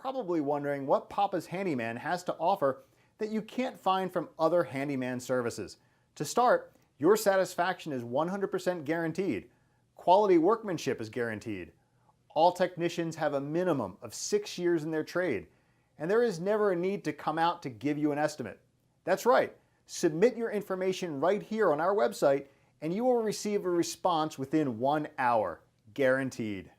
probably wondering what Papa's Handyman has to offer that you can't find from other handyman services. To start, your satisfaction is 100% guaranteed. Quality workmanship is guaranteed. All technicians have a minimum of 6 years in their trade, and there is never a need to come out to give you an estimate. That's right, submit your information right here on our website and you will receive a response within 1 hour, guaranteed.